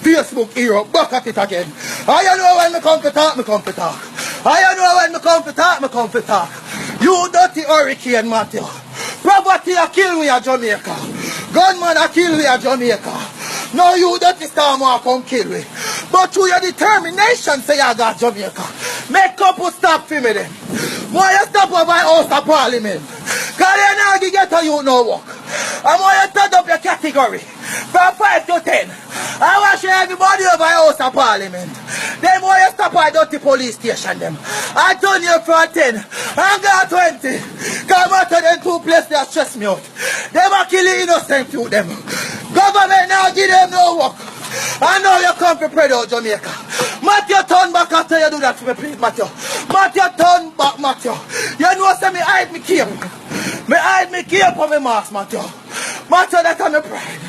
Facebook hero, back at it again. I know when me come to talk, me come to talk. I know when me come to talk, me come to talk. You dirty hurricane, Mathew. Poverty a kill we a Jamaica. Gunman a kill we a Jamaica. No, you dirty storm will come kill we. But through your determination, say I got Jamaica. Make couple stop for me then. Why you stop over my house of parliament? Cause you now get a you no work. And why you turn up your category from 5 to 10. I want you everybody over my house of parliament. Then why you stop at dirty police station them. I turn you from 10 and got 20. Cause after them two places that stress me out. Them are killing innocent to them. Government now give them no work. I know you come to pray out Jamaica. Mathew, turn back after you do that to me, please, Mathew. Mathew, turn back, Mathew. You know, say me hide me cape. Me hide me cape on me mask, Mathew. Mathew, that's on me pride.